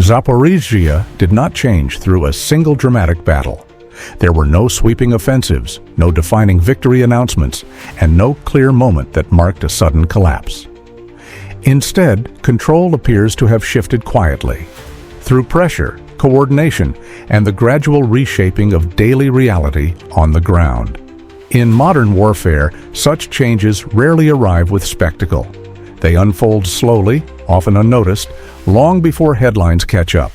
Zaporizhzhia did not change through a single dramatic battle. There were no sweeping offensives, no defining victory announcements, and no clear moment that marked a sudden collapse. Instead, control appears to have shifted quietly, through pressure, coordination, and the gradual reshaping of daily reality on the ground. In modern warfare, such changes rarely arrive with spectacle. They unfold slowly, often unnoticed, long before headlines catch up.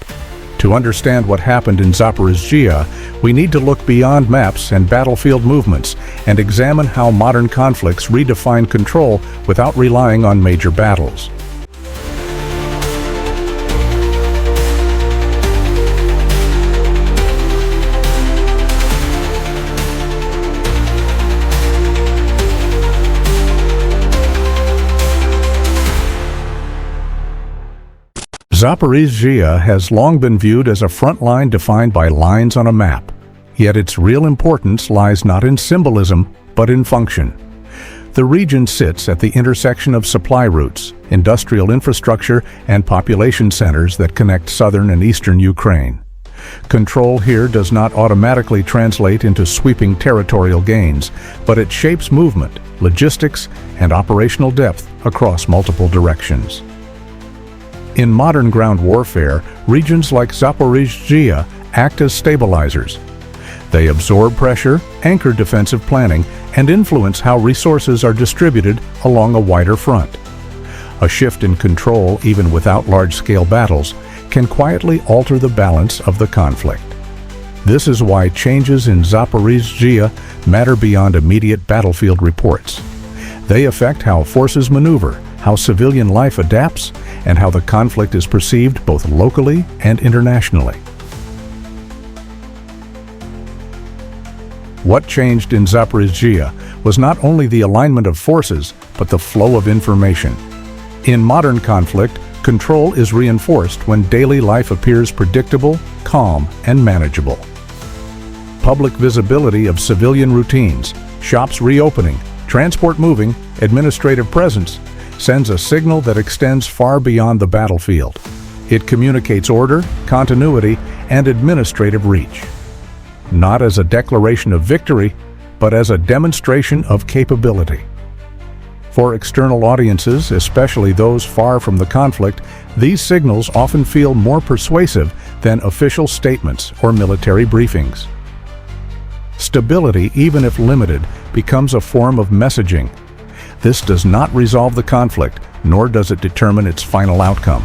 To understand what happened in Zaporizhzhia, we need to look beyond maps and battlefield movements and examine how modern conflicts redefine control without relying on major battles. Zaporizhzhia has long been viewed as a front line defined by lines on a map. Yet its real importance lies not in symbolism, but in function. The region sits at the intersection of supply routes, industrial infrastructure, and population centers that connect southern and eastern Ukraine. Control here does not automatically translate into sweeping territorial gains, but it shapes movement, logistics, and operational depth across multiple directions. In modern ground warfare, regions like Zaporizhzhia act as stabilizers. They absorb pressure, anchor defensive planning, and influence how resources are distributed along a wider front. A shift in control, even without large-scale battles, can quietly alter the balance of the conflict. This is why changes in Zaporizhzhia matter beyond immediate battlefield reports. They affect how forces maneuver, how civilian life adapts, and how the conflict is perceived both locally and internationally. What changed in Zaporizhzhia was not only the alignment of forces, but the flow of information. In modern conflict, control is reinforced when daily life appears predictable, calm, and manageable. Public visibility of civilian routines, shops reopening, transport moving, administrative presence, sends a signal that extends far beyond the battlefield. It communicates order, continuity, and administrative reach. Not as a declaration of victory, but as a demonstration of capability. For external audiences, especially those far from the conflict, these signals often feel more persuasive than official statements or military briefings. Stability, even if limited, becomes a form of messaging. This does not resolve the conflict, nor does it determine its final outcome,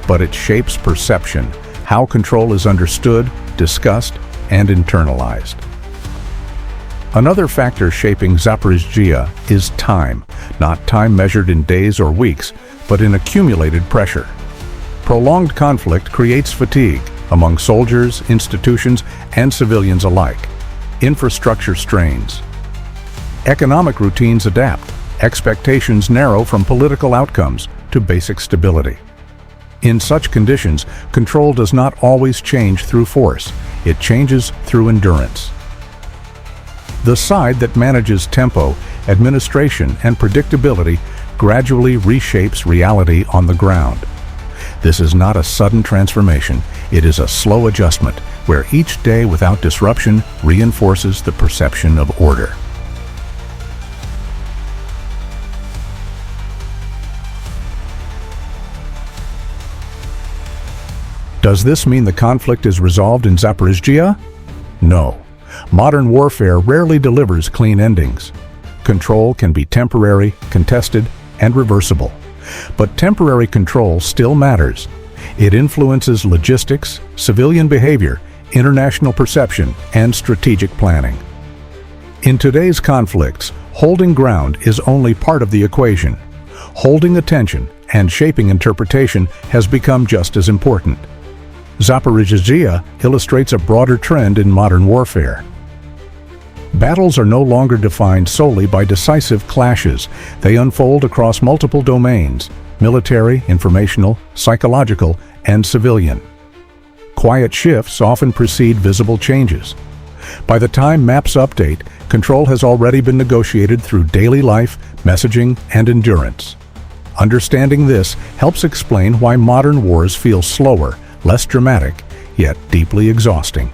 but it shapes perception, how control is understood, discussed, and internalized. Another factor shaping Zaporizhzhia is time, not time measured in days or weeks, but in accumulated pressure. Prolonged conflict creates fatigue among soldiers, institutions, and civilians alike. Infrastructure strains. Economic routines adapt. Expectations narrow from political outcomes to basic stability. In such conditions, control does not always change through force. It changes through endurance. The side that manages tempo, administration, and predictability gradually reshapes reality on the ground. This is not a sudden transformation. It is a slow adjustment where each day without disruption reinforces the perception of order. Does this mean the conflict is resolved in Zaporizhzhia? No. Modern warfare rarely delivers clean endings. Control can be temporary, contested, and reversible. But temporary control still matters. It influences logistics, civilian behavior, international perception, and strategic planning. In today's conflicts, holding ground is only part of the equation. Holding attention and shaping interpretation has become just as important. Zaporizhzhia illustrates a broader trend in modern warfare. Battles are no longer defined solely by decisive clashes. They unfold across multiple domains: military, informational, psychological, and civilian. Quiet shifts often precede visible changes. By the time maps update, control has already been negotiated through daily life, messaging, and endurance. Understanding this helps explain why modern wars feel slower, less dramatic, yet deeply exhausting.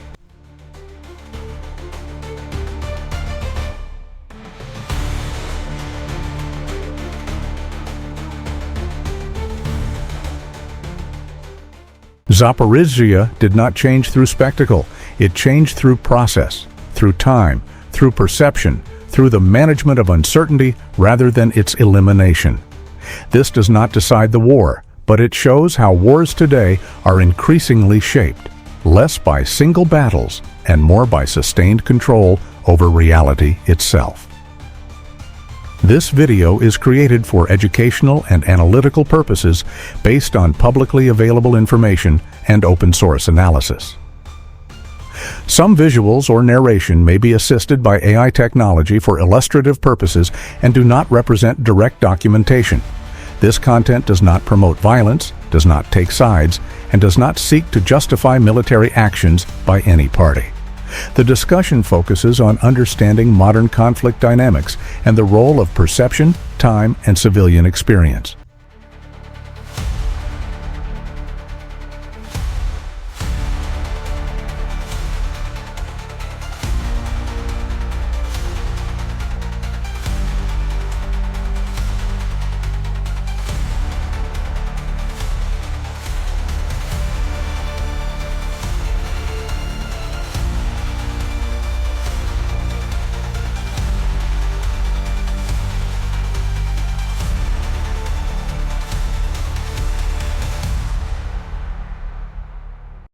Zaporizhzhia did not change through spectacle. It changed through process, through time, through perception, through the management of uncertainty rather than its elimination. This does not decide the war, but it shows how wars today are increasingly shaped, less by single battles and more by sustained control over reality itself. This video is created for educational and analytical purposes based on publicly available information and open source analysis. Some visuals or narration may be assisted by AI technology for illustrative purposes and do not represent direct documentation. This content does not promote violence, does not take sides, and does not seek to justify military actions by any party. The discussion focuses on understanding modern conflict dynamics and the role of perception, time, and civilian experience.